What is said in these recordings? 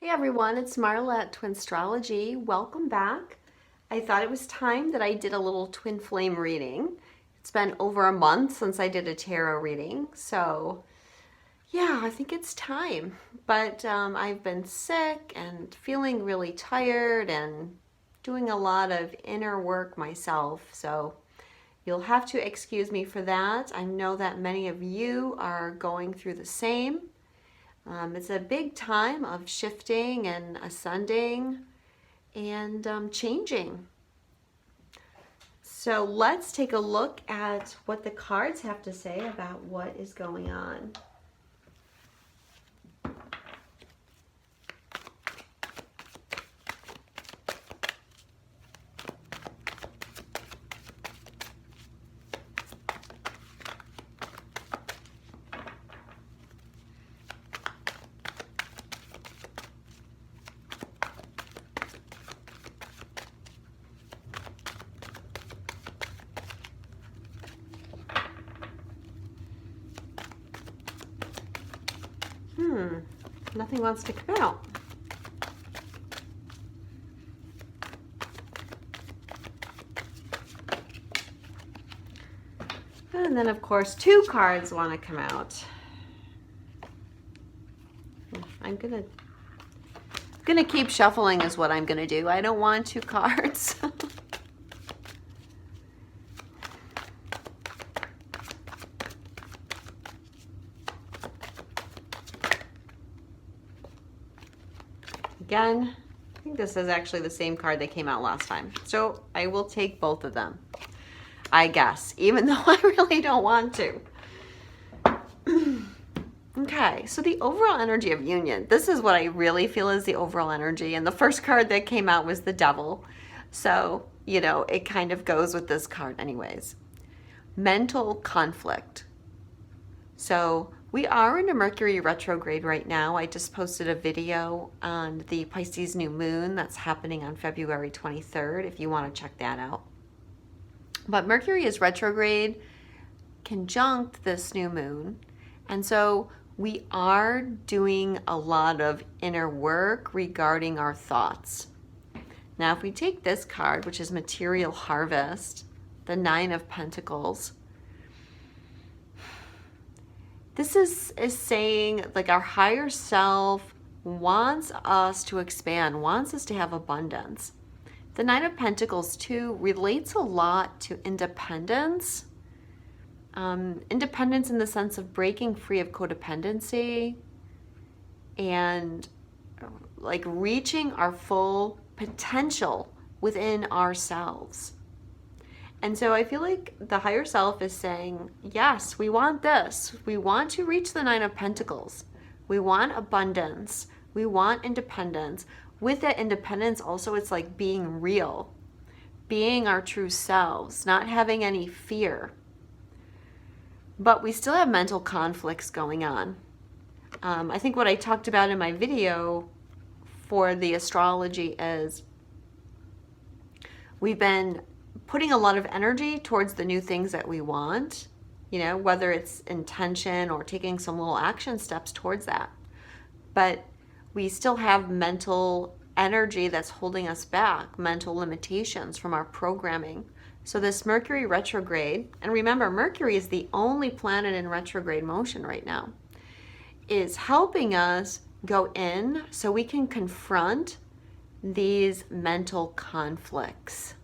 Hey everyone, it's Marla at Twinstrology. Welcome back. I thought it was time that I did a little twin flame reading. It's been over a month since I did a tarot reading, so yeah, I think it's time. But I've been sick and feeling really tired and doing a lot of inner work myself, so you'll have to excuse me for that. I know that many of you are going through the same. It's a big time of shifting and ascending and changing. So let's take a look at what the cards have to say about what is going on. Nothing wants to come out. And then of course 2 cards want to come out. I'm gonna keep shuffling is what I'm gonna do. I don't want 2 cards. Again, I think this is actually the same card that came out last time. So I will take both of them, I guess, even though I really don't want to. Okay, so the overall energy of union. This is what I really feel is the overall energy. And the first card that came out was the Devil. So, you know, it kind of goes with this card anyways. Mental conflict. So we are in a Mercury retrograde right now. I just posted a video on the Pisces new moon that's happening on February 23rd, if you want to check that out. But Mercury is retrograde, conjunct this new moon. And so we are doing a lot of inner work regarding our thoughts. Now, if we take this card, which is Material Harvest, the 9 of Pentacles, this is saying like our higher self wants us to expand, wants us to have abundance. The 9 of Pentacles too relates a lot to independence. Independence in the sense of breaking free of codependency and like reaching our full potential within ourselves. And so I feel like the higher self is saying, yes, we want this. We want to reach the 9 of Pentacles. We want abundance. We want independence. With that independence also, it's like being real, being our true selves, not having any fear. But we still have mental conflicts going on. I think what I talked about in my video for the astrology is we've been putting a lot of energy towards the new things that we want, you know, whether it's intention or taking some little action steps towards that. But we still have mental energy that's holding us back, mental limitations from our programming. So this Mercury retrograde, and remember, Mercury is the only planet in retrograde motion right now, is helping us go in so we can confront these mental conflicts.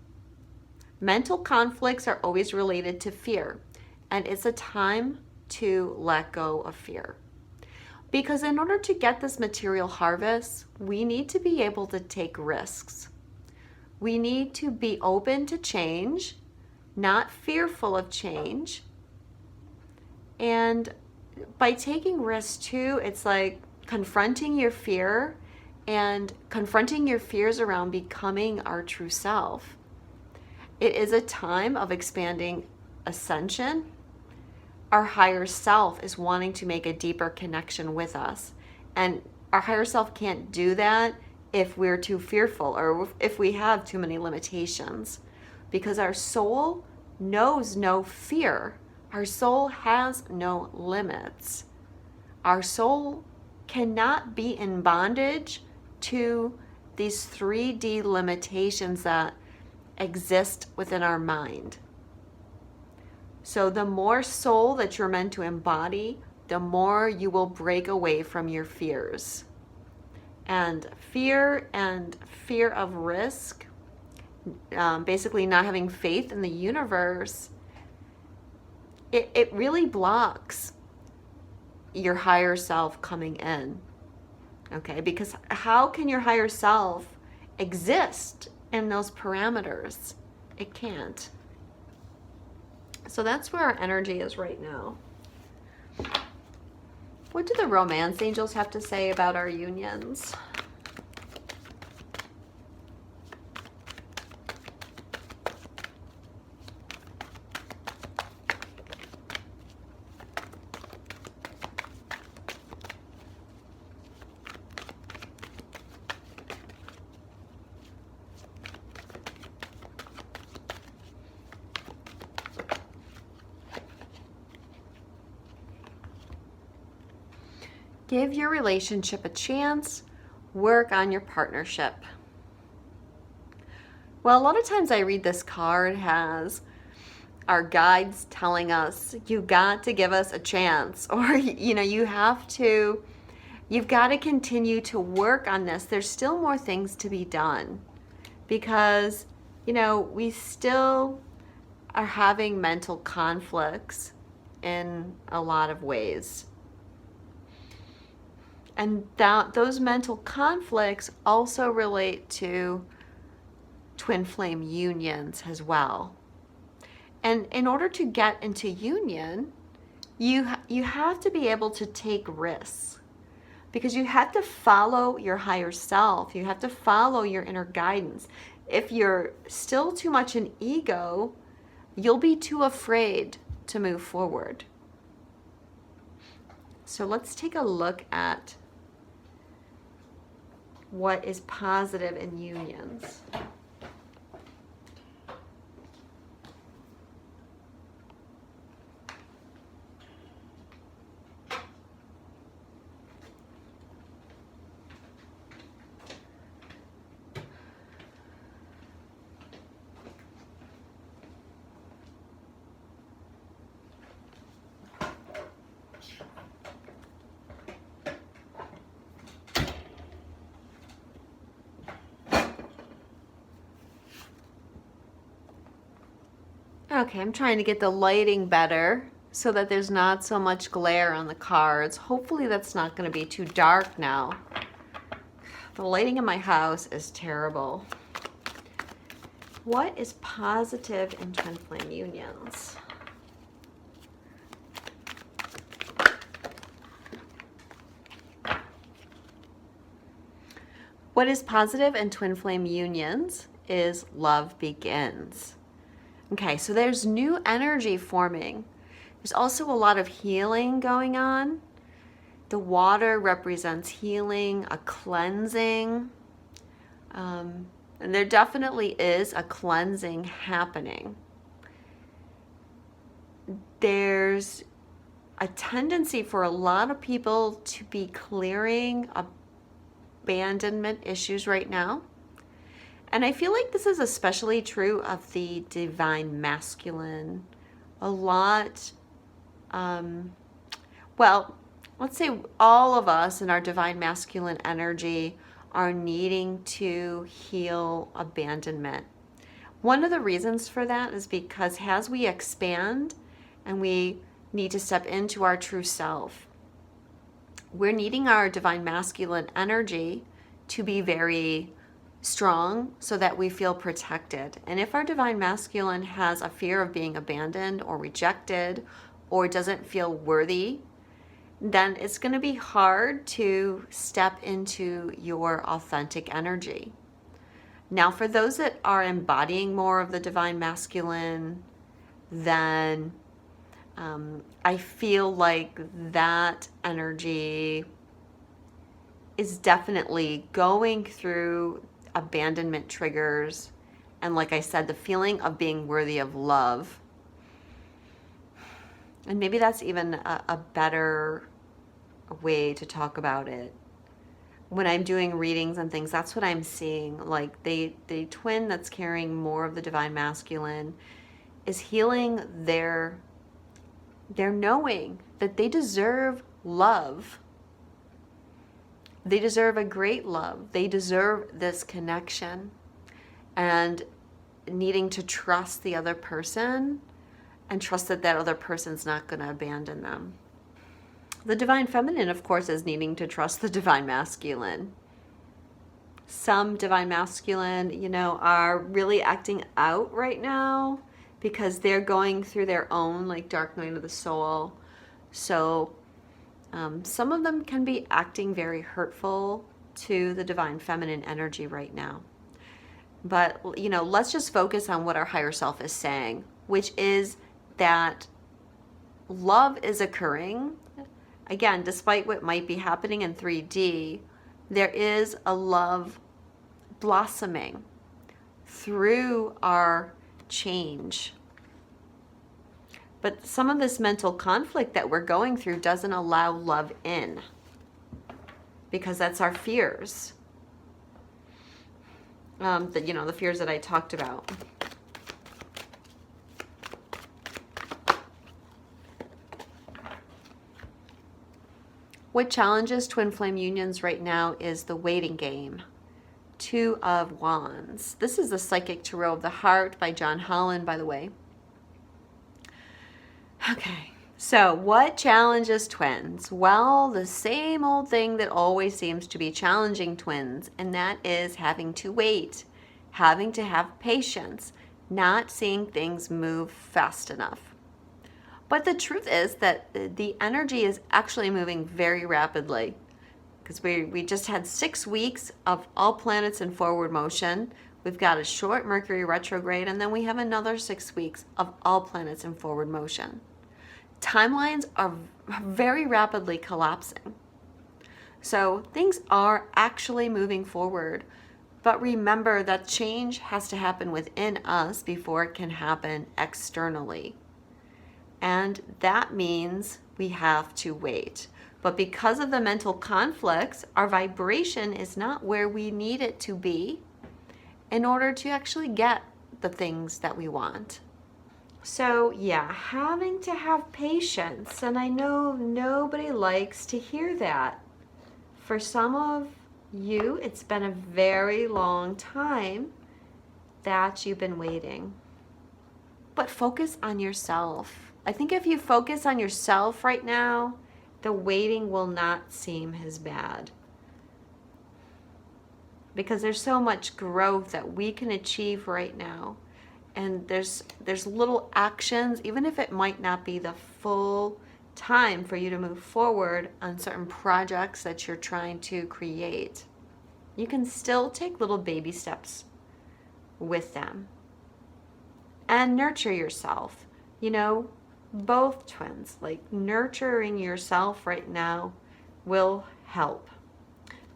Mental conflicts are always related to fear, and it's a time to let go of fear. Because in order to get this material harvest, we need to be able to take risks. We need to be open to change, not fearful of change. And by taking risks too, it's like confronting your fear and confronting your fears around becoming our true self. It is a time of expanding ascension. Our higher self is wanting to make a deeper connection with us. And our higher self can't do that if we're too fearful or if we have too many limitations, because our soul knows no fear. Our soul has no limits. Our soul cannot be in bondage to these 3D limitations that exist within our mind. So the more soul that you're meant to embody, the more you will break away from your fears. And fear of risk, basically not having faith in the universe, it really blocks your higher self coming in. Okay, because how can your higher self exist in those parameters? It can't. So that's where our energy is right now. What do the romance angels have to say about our unions? Give your relationship a chance. Work on your partnership. Well, a lot of times I read this card has our guides telling us, you got to give us a chance, or, you've got to continue to work on this. There's still more things to be done because, we still are having mental conflicts in a lot of ways. And those mental conflicts also relate to twin flame unions as well. And in order to get into union, you have to be able to take risks, because you have to follow your higher self. You have to follow your inner guidance. If you're still too much an ego, you'll be too afraid to move forward. So let's take a look at what is positive in unions. Okay, I'm trying to get the lighting better so that there's not so much glare on the cards. Hopefully that's not going to be too dark now. The lighting in my house is terrible. What is positive in twin flame unions? What is positive in twin flame unions is love begins. Okay, so there's new energy forming. There's also a lot of healing going on. The water represents healing, a cleansing. And there definitely is a cleansing happening. There's a tendency for a lot of people to be clearing abandonment issues right now. And I feel like this is especially true of the divine masculine. A lot, let's say all of us in our divine masculine energy are needing to heal abandonment. One of the reasons for that is because as we expand and we need to step into our true self, we're needing our divine masculine energy to be very strong so that we feel protected. And if our divine masculine has a fear of being abandoned or rejected or doesn't feel worthy, then it's going to be hard to step into your authentic energy. Now, for those that are embodying more of the divine masculine, then I feel like that energy is definitely going through abandonment triggers, and like I said, the feeling of being worthy of love. And maybe that's even a better way to talk about it. when I'm doing readings and things, that's what I'm seeing. Like the twin that's carrying more of the divine masculine is healing their knowing that they deserve love. They deserve a great love. They deserve this connection, and needing to trust the other person and trust that that other person's not going to abandon them. The divine feminine, of course, is needing to trust the divine masculine. Some divine masculine, are really acting out right now because they're going through their own like dark night of the soul. So some of them can be acting very hurtful to the divine feminine energy right now. But, let's just focus on what our higher self is saying, which is that love is occurring. Again, despite what might be happening in 3D, there is a love blossoming through our change. But some of this mental conflict that we're going through doesn't allow love in, because that's our fears. The fears that I talked about. What challenges twin flame unions right now is the waiting game. 2 of Wands. This is the Psychic Tarot of the Heart by John Holland, by the way. Okay, so what challenges twins? Well, the same old thing that always seems to be challenging twins, and that is having to wait, having to have patience, not seeing things move fast enough. But the truth is that the energy is actually moving very rapidly, because we just had 6 weeks of all planets in forward motion. We've got a short Mercury retrograde, and then we have another 6 weeks of all planets in forward motion. Timelines are very rapidly collapsing. So things are actually moving forward. But remember that change has to happen within us before it can happen externally. And that means we have to wait. But because of the mental conflicts, our vibration is not where we need it to be in order to actually get the things that we want. So yeah, having to have patience. And I know nobody likes to hear that. For some of you, it's been a very long time that you've been waiting. But focus on yourself. I think if you focus on yourself right now, the waiting will not seem as bad. Because there's so much growth that we can achieve right now. And there's little actions, even if it might not be the full time for you to move forward on certain projects that you're trying to create. You can still take little baby steps with them. And nurture yourself. Both twins, like nurturing yourself right now will help.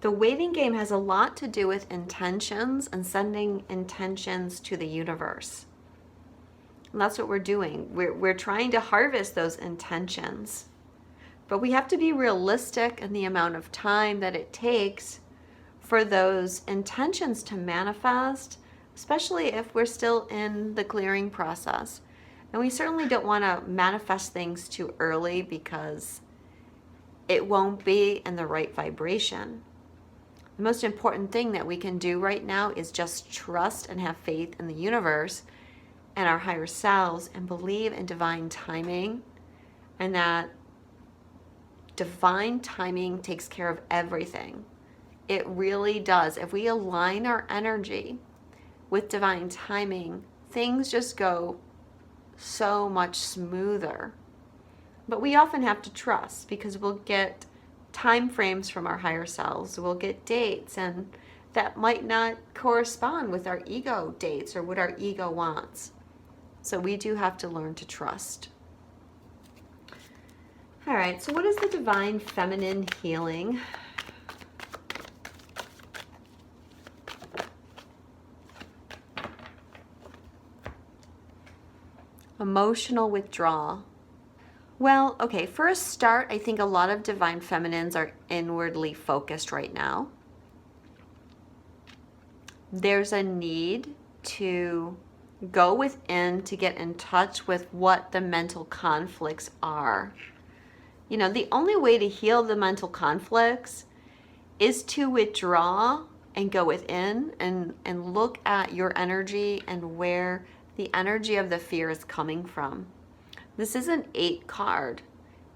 The waiting game has a lot to do with intentions and sending intentions to the universe. And that's what we're doing. We're trying to harvest those intentions. But we have to be realistic in the amount of time that it takes for those intentions to manifest, especially if we're still in the clearing process. And we certainly don't want to manifest things too early because it won't be in the right vibration. The most important thing that we can do right now is just trust and have faith in the universe and our higher selves and believe in divine timing, and that divine timing takes care of everything. It really does. If we align our energy with divine timing, things just go so much smoother. But we often have to trust, because we'll get time frames from our higher selves, we'll get dates, and that might not correspond with our ego dates or what our ego wants. So we do have to learn to trust. All right, so what is the divine feminine healing? Emotional withdrawal. Well, okay, for a start, I think a lot of divine feminines are inwardly focused right now. there's a need to go within to get in touch with what the mental conflicts are. You know, the only way to heal the mental conflicts is to withdraw and go within and look at your energy and where the energy of the fear is coming from. This is an 8 card.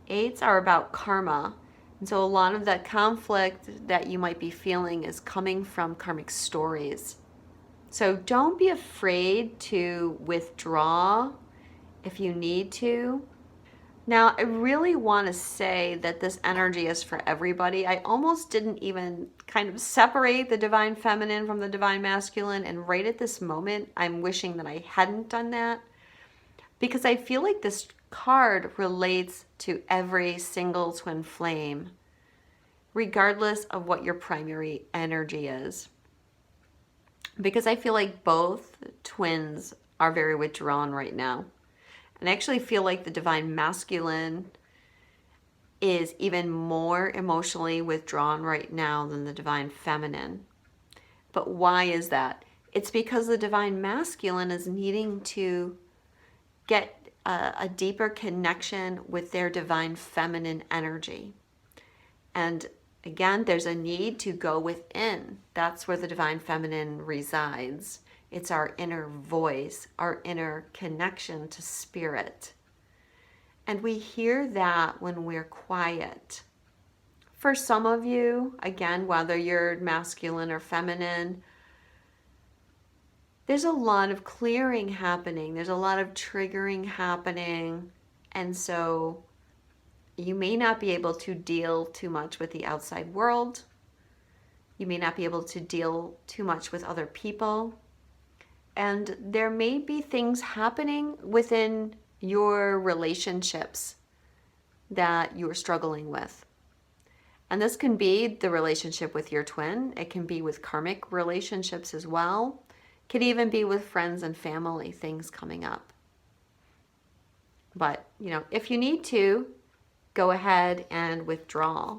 8s are about karma. And so a lot of that conflict that you might be feeling is coming from karmic stories. So don't be afraid to withdraw if you need to. Now, I really want to say that this energy is for everybody. I almost didn't even kind of separate the divine feminine from the divine masculine. And right at this moment, I'm wishing that I hadn't done that, because I feel like this card relates to every single twin flame, regardless of what your primary energy is. Because I feel like both twins are very withdrawn right now. And I actually feel like the divine masculine is even more emotionally withdrawn right now than the divine feminine. But why is that? It's because the divine masculine is needing to get a deeper connection with their divine feminine energy. And again, there's a need to go within. That's where the divine feminine resides. It's our inner voice, our inner connection to spirit. And we hear that when we're quiet. For some of you, again, whether you're masculine or feminine, there's a lot of clearing happening. There's a lot of triggering happening. And so you may not be able to deal too much with the outside world. You may not be able to deal too much with other people. And there may be things happening within your relationships that you're struggling with. And this can be the relationship with your twin. It can be with karmic relationships as well. It can even be with friends and family, things coming up. But, you know, if you need to, go ahead and withdraw.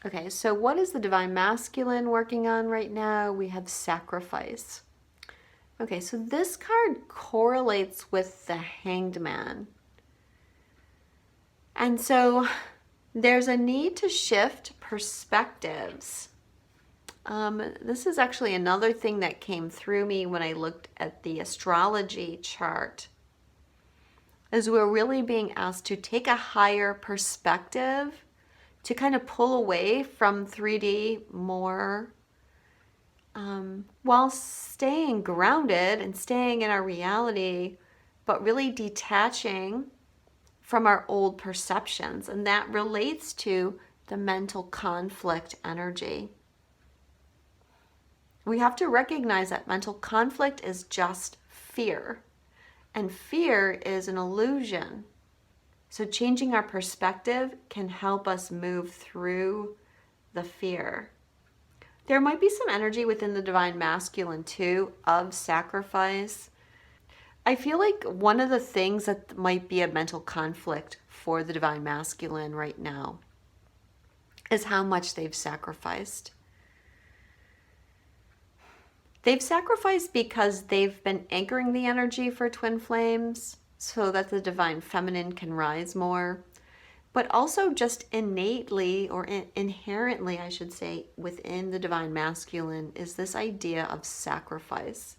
Okay, so what is the divine masculine working on right now? We have sacrifice. Okay, so this card correlates with the Hanged Man. And so there's a need to shift perspectives. This is actually another thing that came through me when I looked at the astrology chart, is we're really being asked to take a higher perspective, to kind of pull away from 3D more, while staying grounded and staying in our reality, but really detaching from our old perceptions. And that relates to the mental conflict energy. We have to recognize that mental conflict is just fear, and fear is an illusion. So changing our perspective can help us move through the fear. There might be some energy within the divine masculine too of sacrifice. I feel like one of the things that might be a mental conflict for the divine masculine right now is how much they've sacrificed. They've sacrificed because they've been anchoring the energy for twin flames so that the divine feminine can rise more, but also just innately, or inherently, I should say, within the divine masculine is this idea of sacrifice.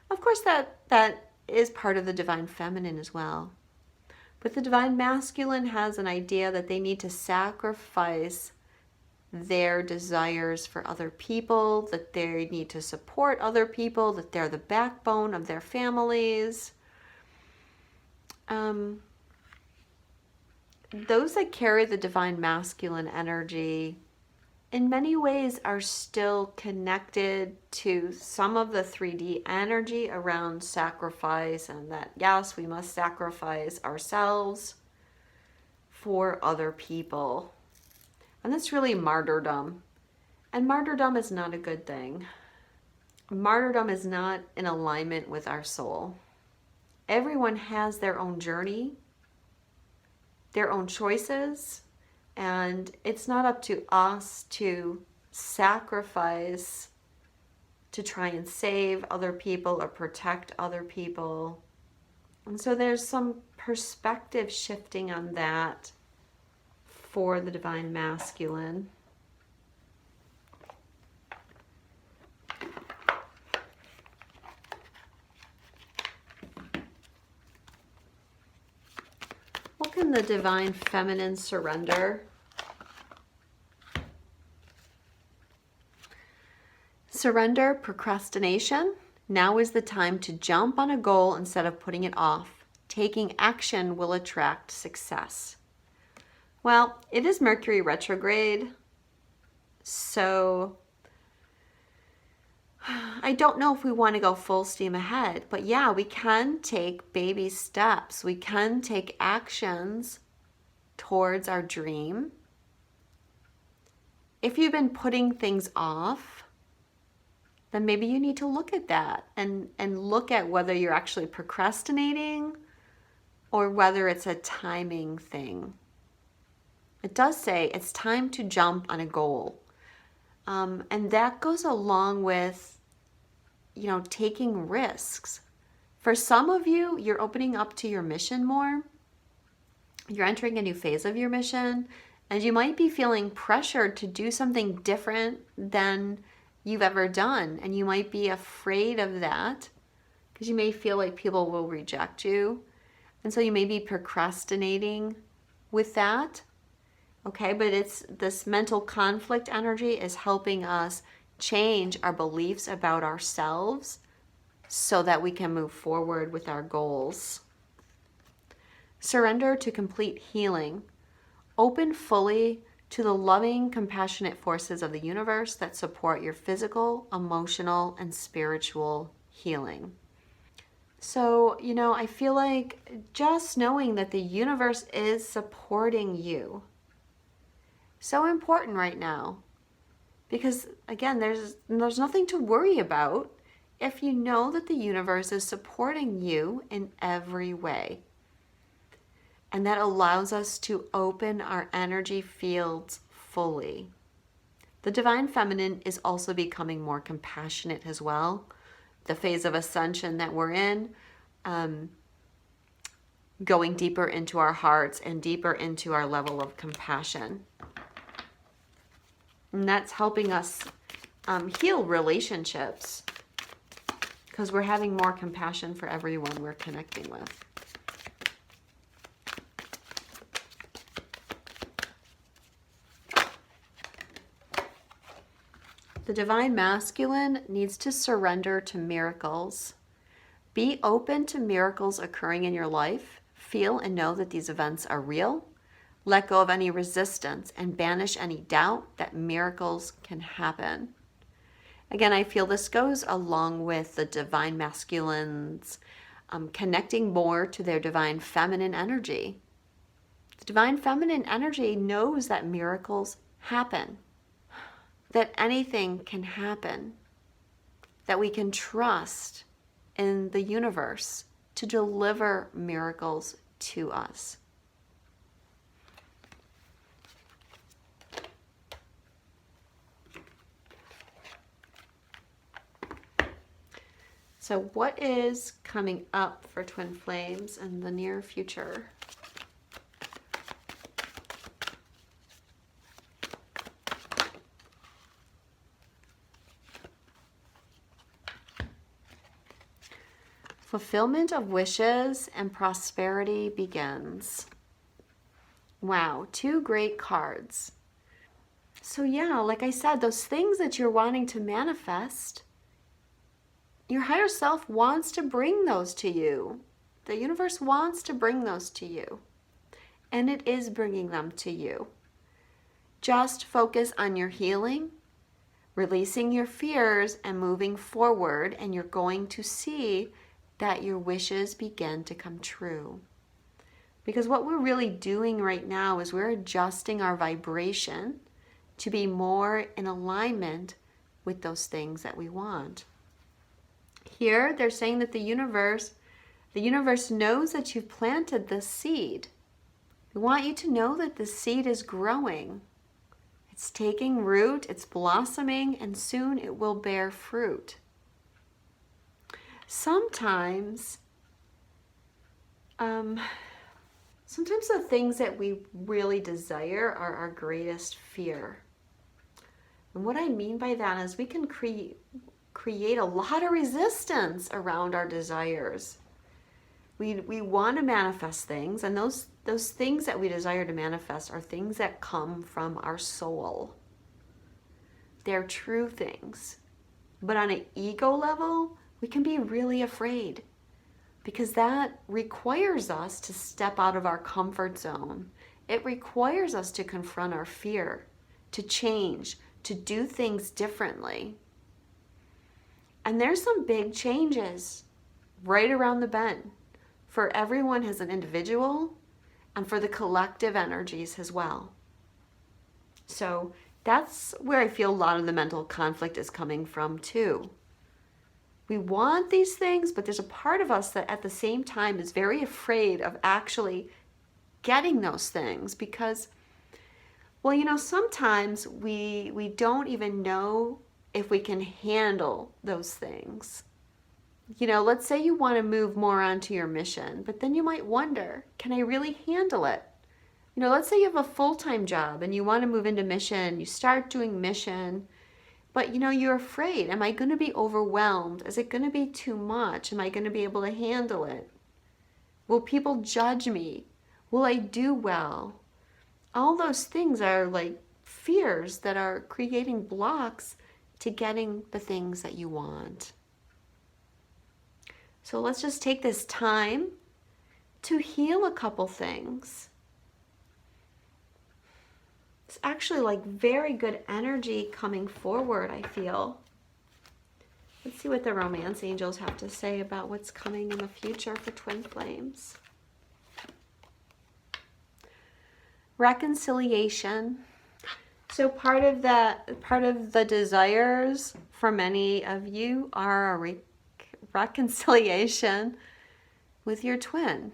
Of course, that is part of the divine feminine as well. But the divine masculine has an idea that they need to sacrifice their desires for other people, that they need to support other people, that they're the backbone of their families. Those that carry the divine masculine energy in many ways are still connected to some of the 3D energy around sacrifice, and that yes, we must sacrifice ourselves for other people. And that's really martyrdom. And martyrdom is not a good thing. Martyrdom is not in alignment with our soul. everyone has their own journey, their own choices, and it's not up to us to sacrifice to try and save other people or protect other people. And so there's some perspective shifting on that for the divine masculine. What can the divine feminine surrender? Surrender procrastination. Now is the time to jump on a goal instead of putting it off. Taking action will attract success. Well, it is Mercury retrograde, so I don't know if we want to go full steam ahead, but yeah, we can take baby steps. We can take actions towards our dream. If you've been putting things off, then maybe you need to look at that and look at whether you're actually procrastinating or whether it's a timing thing. It does say it's time to jump on a goal. And that goes along with, taking risks. For some of you, you're opening up to your mission more. You're entering a new phase of your mission, and you might be feeling pressured to do something different than you've ever done. And you might be afraid of that because you may feel like people will reject you. And so you may be procrastinating with that. Okay, but it's this mental conflict energy is helping us change our beliefs about ourselves so that we can move forward with our goals. Surrender to complete healing. Open fully to the loving, compassionate forces of the universe that support your physical, emotional, and spiritual healing. So, I feel like just knowing that the universe is supporting you, so important right now, because again, there's nothing to worry about if you know that the universe is supporting you in every way. And that allows us to open our energy fields fully. The divine feminine is also becoming more compassionate as well. The phase of ascension that we're in, going deeper into our hearts and deeper into our level of compassion. And that's helping us heal relationships because we're having more compassion for everyone we're connecting with. The divine masculine needs to surrender to miracles. Be open to miracles occurring in your life. Feel and know that these events are real. Let go of any resistance and banish any doubt that miracles can happen. Again, I feel this goes along with the divine masculines connecting more to their divine feminine energy. The divine feminine energy knows that miracles happen, that anything can happen, that we can trust in the universe to deliver miracles to us. So what is coming up for Twin Flames in the near future? Fulfillment of wishes and prosperity begins. Wow, 2 great cards. So yeah, like I said, those things that you're wanting to manifest, your higher self wants to bring those to you. The universe wants to bring those to you. And it is bringing them to you. Just focus on your healing, releasing your fears, and moving forward, and you're going to see that your wishes begin to come true. Because what we're really doing right now is we're adjusting our vibration to be more in alignment with those things that we want. Here, they're saying that the universe The universe knows that you've planted this seed. We want you to know that this seed is growing. It's taking root, it's blossoming, and soon it will bear fruit. Sometimes the things that we really desire are our greatest fear. And what I mean by that is we can create a lot of resistance around our desires. We want to manifest things, and those things that we desire to manifest are things that come from our soul. They're true things. But on an ego level, we can be really afraid, because that requires us to step out of our comfort zone. It requires us to confront our fear, to change, to do things differently. And there's some big changes right around the bend for everyone as an individual and for the collective energies as well. So that's where I feel a lot of the mental conflict is coming from too. We want these things, but there's a part of us that at the same time is very afraid of actually getting those things because, well, you know, sometimes we don't even know if we can handle those things. You know, let's say you want to move more onto your mission, but then you might wonder, can I really handle it? You know, let's say you have a full-time job and you want to move into mission, you start doing mission, but you know, you're afraid. Am I going to be overwhelmed? Is it going to be too much? Am I going to be able to handle it? Will people judge me? Will I do well? All those things are like fears that are creating blocks to getting the things that you want. So let's just take this time to heal a couple things. It's actually like very good energy coming forward, I feel. Let's see what the romance angels have to say about what's coming in the future for twin flames. Reconciliation. So part of the desires for many of you are a reconciliation with your twin.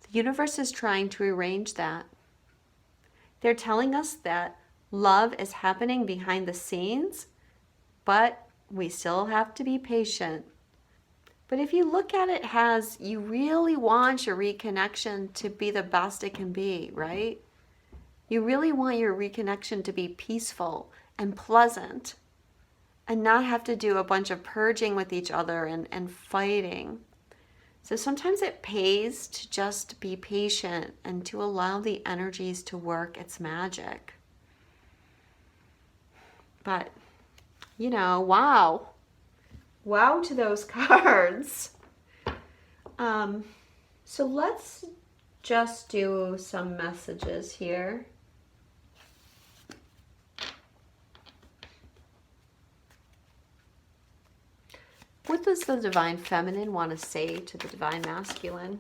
The universe is trying to arrange that. They're telling us that love is happening behind the scenes, but we still have to be patient. But if you look at it as you really want your reconnection to be the best it can be, right? You really want your reconnection to be peaceful and pleasant and not have to do a bunch of purging with each other and fighting. So sometimes it pays to just be patient and to allow the energies to work its magic. But, you know, wow. Wow to those cards. So let's just do some messages here. What does the Divine Feminine want to say to the Divine Masculine?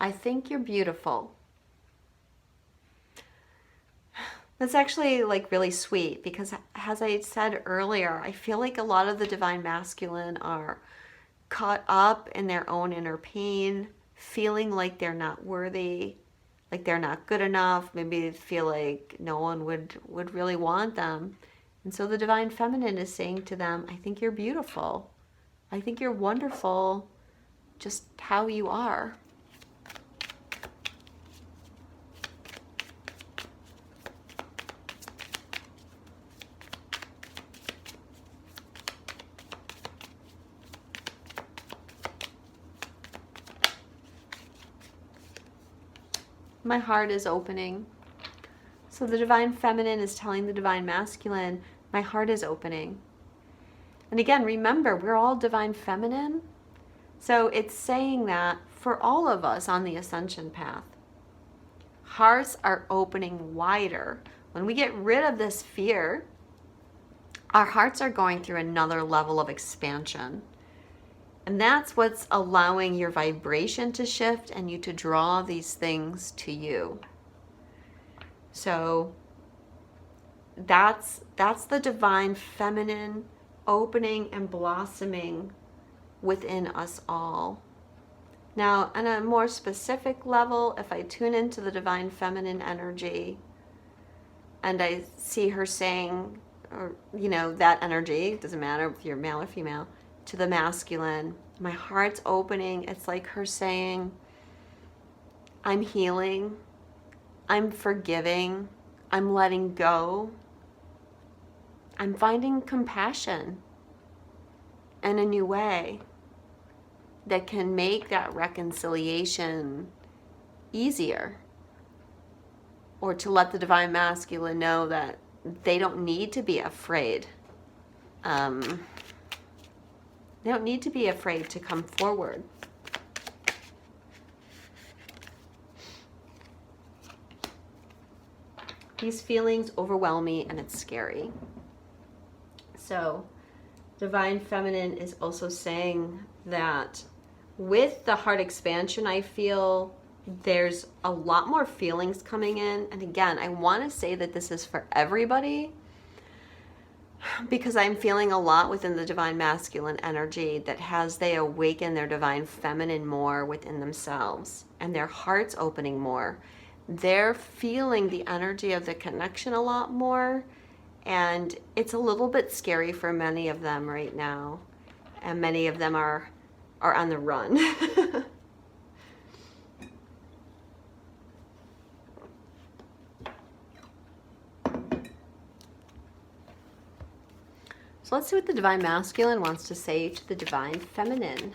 I think you're beautiful. That's actually like really sweet because, as I said earlier, I feel like a lot of the Divine Masculine are caught up in their own inner pain, feeling like they're not worthy, like they're not good enough. Maybe they feel like no one would really want them. And so the Divine Feminine is saying to them, I think you're beautiful. I think you're wonderful just how you are. My heart is opening. So the Divine Feminine is telling the Divine Masculine, my heart is opening. And again, remember, we're all Divine Feminine. So it's saying that for all of us on the ascension path, hearts are opening wider. When we get rid of this fear, our hearts are going through another level of expansion. And that's what's allowing your vibration to shift and you to draw these things to you. So that's the Divine Feminine opening and blossoming within us all. Now, on a more specific level, if I tune into the divine feminine energy and I see her saying, or, you know, that energy, doesn't matter if you're male or female, to the masculine, my heart's opening. It's like her saying, I'm healing, I'm forgiving, I'm letting go, I'm finding compassion in a new way that can make that reconciliation easier. Or to let the divine masculine know that they don't need to be afraid. They don't need to be afraid to come forward. These feelings overwhelm me and it's scary. So, divine feminine is also saying that with the heart expansion, I feel there's a lot more feelings coming in. And again, I want to say that this is for everybody, because I'm feeling a lot within the divine masculine energy that as they awaken their divine feminine more within themselves and their hearts opening more, they're feeling the energy of the connection a lot more. And it's a little bit scary for many of them right now. And many of them are on the run. So let's see what the divine masculine wants to say to the divine feminine.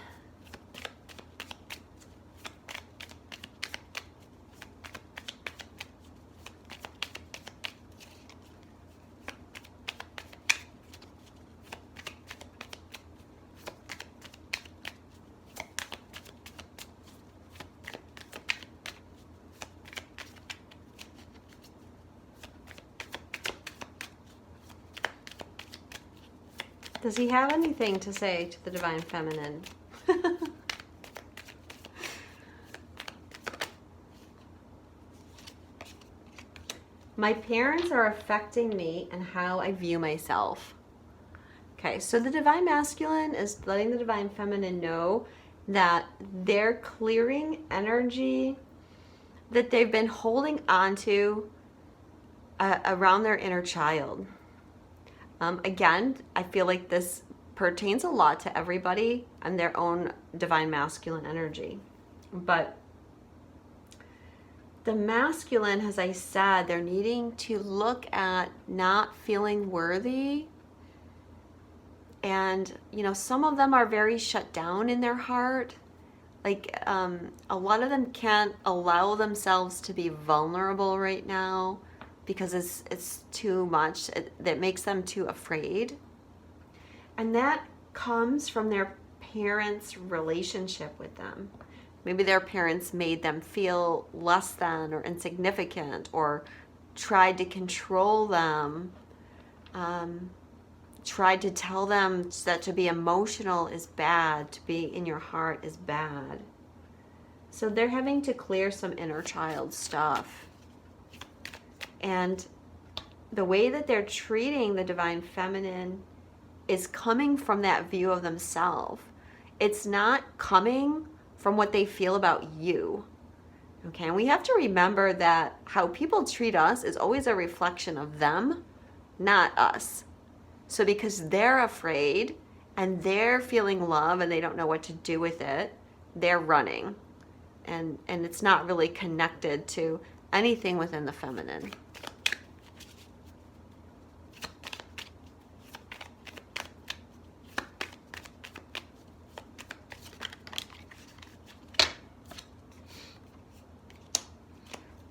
Does he have anything to say to the divine feminine? My parents are affecting me and how I view myself. Okay, so the divine masculine is letting the divine feminine know that they're clearing energy that they've been holding on to around their inner child. Again, I feel like this pertains a lot to everybody and their own divine masculine energy. But the masculine, as I said, they're needing to look at not feeling worthy. And, you know, some of them are very shut down in their heart. Like, a lot of them can't allow themselves to be vulnerable right now, because it's too much. That makes them too afraid. And that comes from their parents' relationship with them. Maybe their parents made them feel less than or insignificant, or tried to control them, tried to tell them that to be emotional is bad, to be in your heart is bad. So they're having to clear some inner child stuff. And the way that they're treating the divine feminine is coming from that view of themselves. It's not coming from what they feel about you. Okay, and we have to remember that how people treat us is always a reflection of them, not us. So because they're afraid and they're feeling love and they don't know what to do with it, they're running. And it's not really connected to anything within the feminine.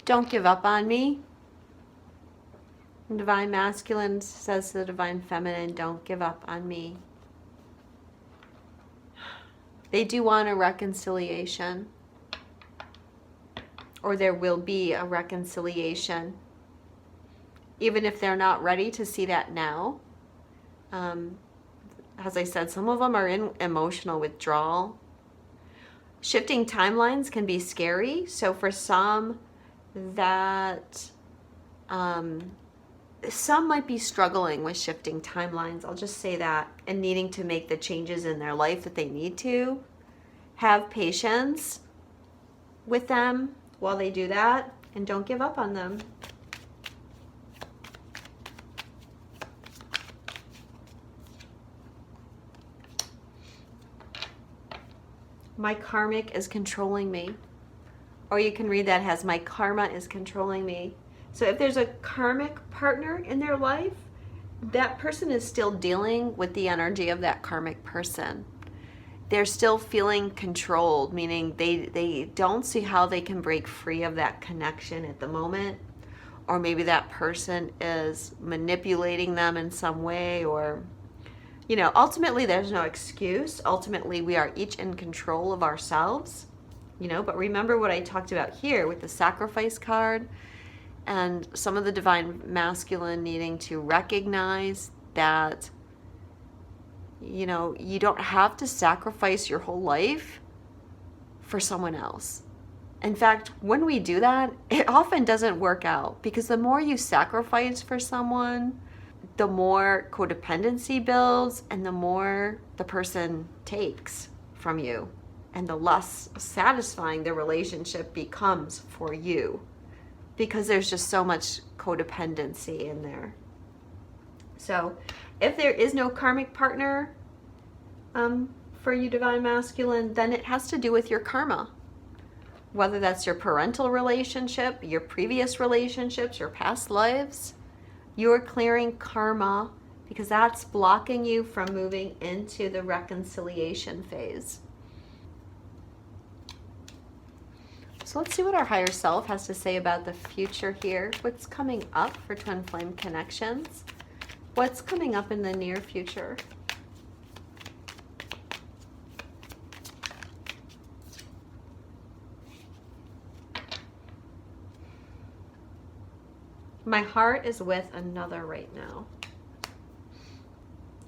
Don't give up on me. The divine masculine says to the divine feminine, don't give up on me. They do want a reconciliation, or there will be a reconciliation, even if they're not ready to see that now. As I said, some of them are in emotional withdrawal. Shifting timelines can be scary. So for some, that some might be struggling with shifting timelines. I'll just say that, and needing to make the changes in their life that they need to. Have patience with them while they do that, and don't give up on them. My karmic is controlling me. Or you can read that as my karma is controlling me. So if there's a karmic partner in their life, that person is still dealing with the energy of that karmic person. They're still feeling controlled, meaning they don't see how they can break free of that connection at the moment. Or maybe that person is manipulating them in some way, or, you know, ultimately there's no excuse. Ultimately, we are each in control of ourselves, you know, but remember what I talked about here with the sacrifice card and some of the divine masculine needing to recognize that, you know, you don't have to sacrifice your whole life for someone else. In fact, when we do that, it often doesn't work out, because the more you sacrifice for someone, the more codependency builds and the more the person takes from you, and the less satisfying the relationship becomes for you, because there's just so much codependency in there. So if there is no karmic partner for you, divine masculine, then it has to do with your karma. Whether that's your parental relationship, your previous relationships, your past lives, you're clearing karma, because that's blocking you from moving into the reconciliation phase. So let's see what our higher self has to say about the future here. What's coming up for twin flame connections? What's coming up in the near future? My heart is with another right now.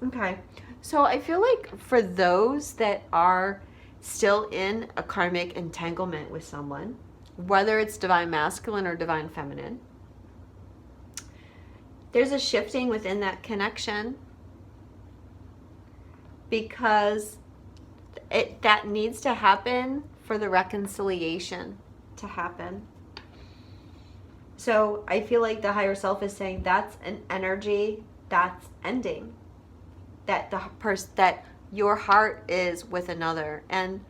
Okay, so I feel like for those that are still in a karmic entanglement with someone, whether it's divine masculine or divine feminine, there's a shifting within that connection, because that needs to happen for the reconciliation to happen. So I feel like the higher self is saying that's an energy that's ending, that that your heart is with another. And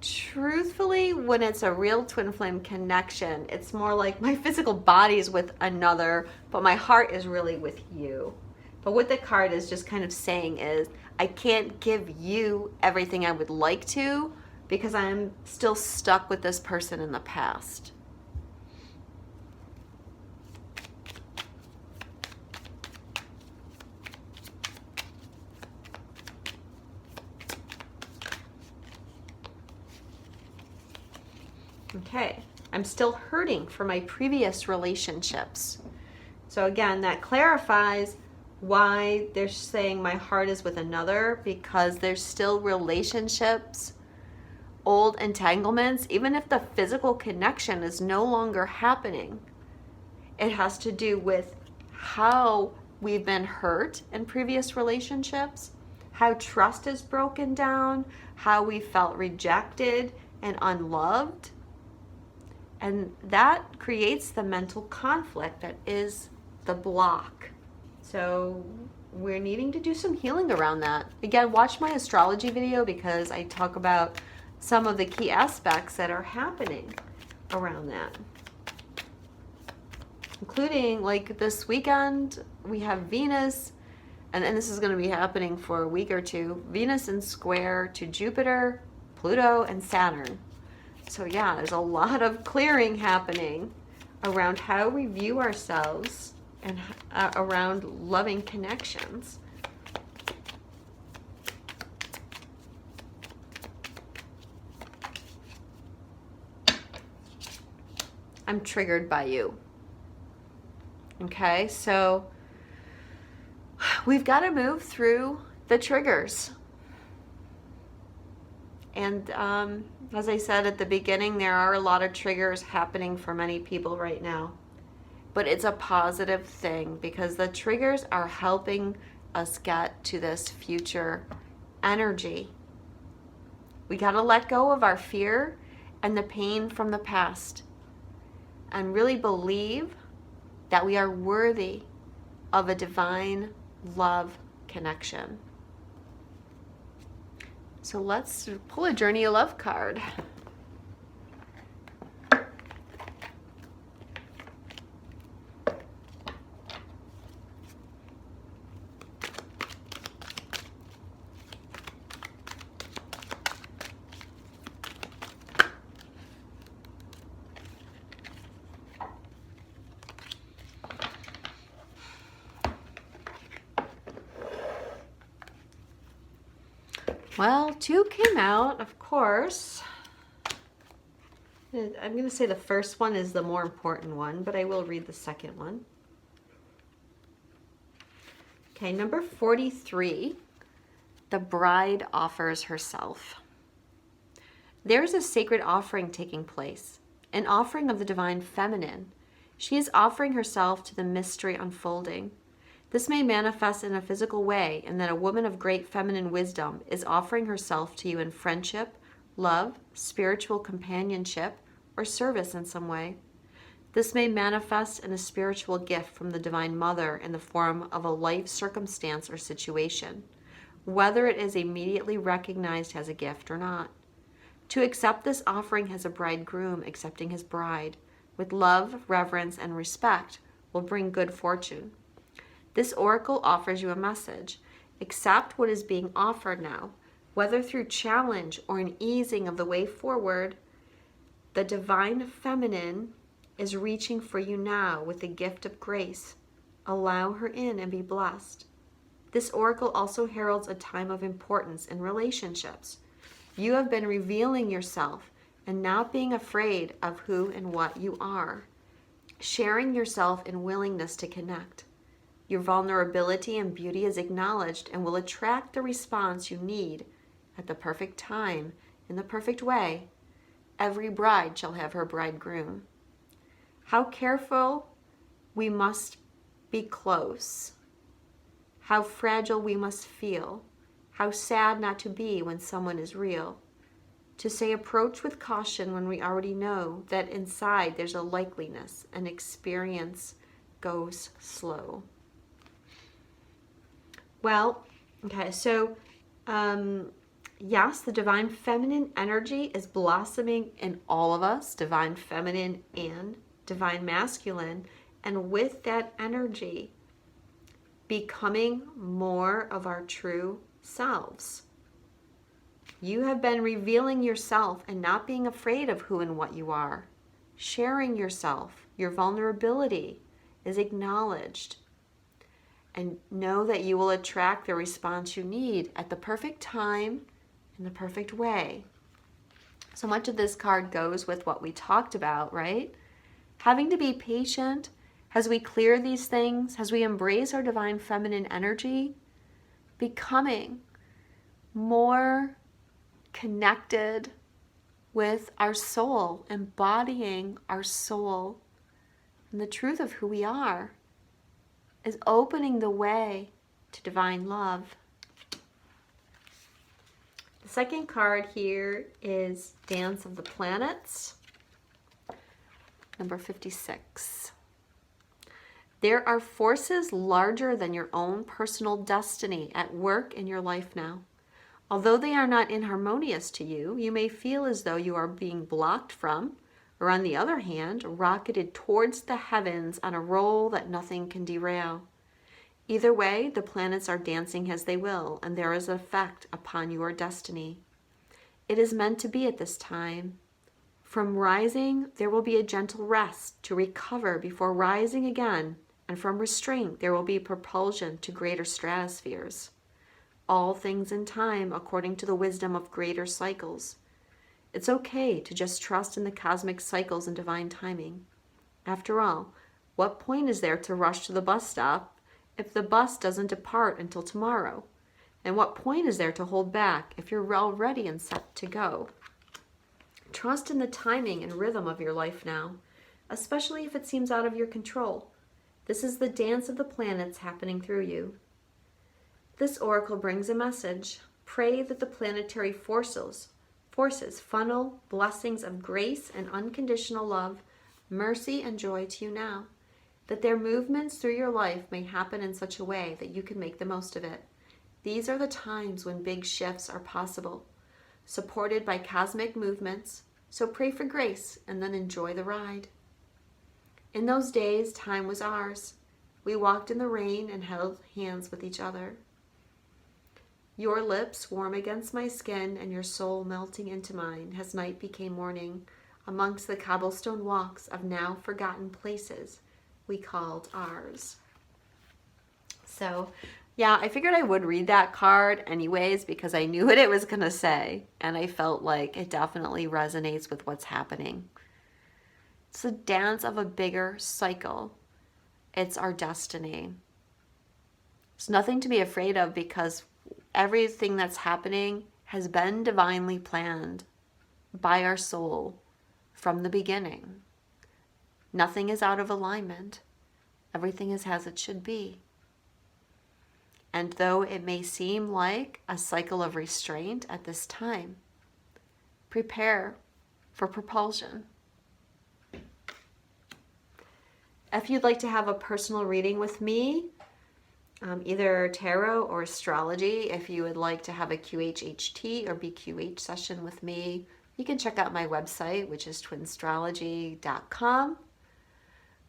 truthfully, when it's a real twin flame connection, it's more like my physical body is with another, but my heart is really with you. But what the card is just kind of saying is, I can't give you everything I would like to, because I'm still stuck with this person in the past. Okay, I'm still hurting for my previous relationships. So again, that clarifies why they're saying my heart is with another, because there's still relationships, old entanglements, even if the physical connection is no longer happening. It has to do with how we've been hurt in previous relationships, how trust is broken down, how we felt rejected and unloved. And that creates the mental conflict that is the block. So we're needing to do some healing around that. Again, watch my astrology video, because I talk about some of the key aspects that are happening around that. Including, like, this weekend, we have Venus, and this is going to be happening for a week or two, Venus in square to Jupiter, Pluto, and Saturn. So yeah, there's a lot of clearing happening around how we view ourselves and around loving connections. I'm triggered by you. Okay, so we've got to move through the triggers. And as I said at the beginning, there are a lot of triggers happening for many people right now. but it's a positive thing because the triggers are helping us get to this future energy. We got to let go of our fear and the pain from the past and really believe that we are worthy of a divine love connection. So let's pull a Journey of Love card. Well, 2 came out, of course. I'm going to say the first one is the more important one, but I will read the second one. Okay, number 43, the bride offers herself. There is a sacred offering taking place, an offering of the divine feminine. She is offering herself to the mystery unfolding. This may manifest in a physical way, in that a woman of great feminine wisdom is offering herself to you in friendship, love, spiritual companionship, or service in some way. This may manifest in a spiritual gift from the Divine Mother in the form of a life circumstance or situation, whether it is immediately recognized as a gift or not. To accept this offering as a bridegroom accepting his bride, with love, reverence, and respect, will bring good fortune. This oracle offers you a message. Accept what is being offered now, whether through challenge or an easing of the way forward. The divine feminine is reaching for you now with the gift of grace. Allow her in and be blessed. This oracle also heralds a time of importance in relationships. You have been revealing yourself and not being afraid of who and what you are. Sharing yourself in willingness to connect. Your vulnerability and beauty is acknowledged and will attract the response you need at the perfect time, in the perfect way. Every bride shall have her bridegroom. How careful we must be close. How fragile we must feel. How sad not to be when someone is real. To say approach with caution when we already know that inside there's a likeliness, and experience goes slow. Well, okay, so yes, the divine feminine energy is blossoming in all of us, divine feminine and divine masculine, and with that energy, becoming more of our true selves. You have been revealing yourself and not being afraid of who and what you are. Sharing yourself, your vulnerability is acknowledged. And know that you will attract the response you need at the perfect time, in the perfect way. So much of this card goes with what we talked about, right? Having to be patient as we clear these things, as we embrace our divine feminine energy, becoming more connected with our soul, embodying our soul and the truth of who we are, is opening the way to divine love. The second card here is Dance of the Planets, number 56. There are forces larger than your own personal destiny at work in your life now. Although they are not inharmonious to you, you may feel as though you are being blocked from, or on the other hand, rocketed towards the heavens on a roll that nothing can derail. Either way, the planets are dancing as they will, and there is an effect upon your destiny. It is meant to be at this time. From rising, there will be a gentle rest to recover before rising again, and from restraint, there will be propulsion to greater stratospheres. All things in time according to the wisdom of greater cycles. It's okay to just trust in the cosmic cycles and divine timing. After all, what point is there to rush to the bus stop if the bus doesn't depart until tomorrow? And what point is there to hold back if you're all ready and set to go? Trust in the timing and rhythm of your life now. especially if it seems out of your control. This is the dance of the planets happening through you. This oracle brings a message. Pray that the planetary forces funnel blessings of grace and unconditional love, mercy and joy to you now, that their movements through your life may happen in such a way that you can make the most of it. These are the times when big shifts are possible, supported by cosmic movements, so pray for grace and then enjoy the ride. In those days, time was ours. We walked in the rain and held hands with each other. Your lips warm against my skin and your soul melting into mine as night became morning amongst the cobblestone walks of now forgotten places we called ours. So, yeah, I figured I would read that card anyways because I knew what it was going to say, and I felt like it definitely resonates with what's happening. It's the dance of a bigger cycle. It's our destiny. It's nothing to be afraid of because everything that's happening has been divinely planned by our soul from the beginning. Nothing is out of alignment. Everything is as it should be. And though it may seem like a cycle of restraint at this time, prepare for propulsion. If you'd like to have a personal reading with me, either tarot or astrology, if you would like to have a QHHT or BQH session with me, you can check out my website, which is twinstrology.com.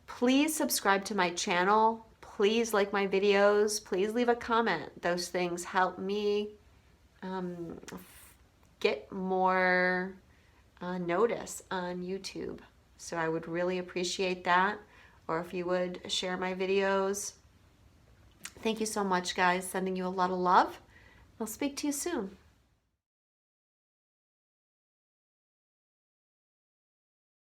Please subscribe to my channel. Please like my videos. Please leave a comment. Those things help me get more notice on YouTube. So I would really appreciate that. Or if you would share my videos. Thank you so much, guys. Sending you a lot of love. I'll speak to you soon.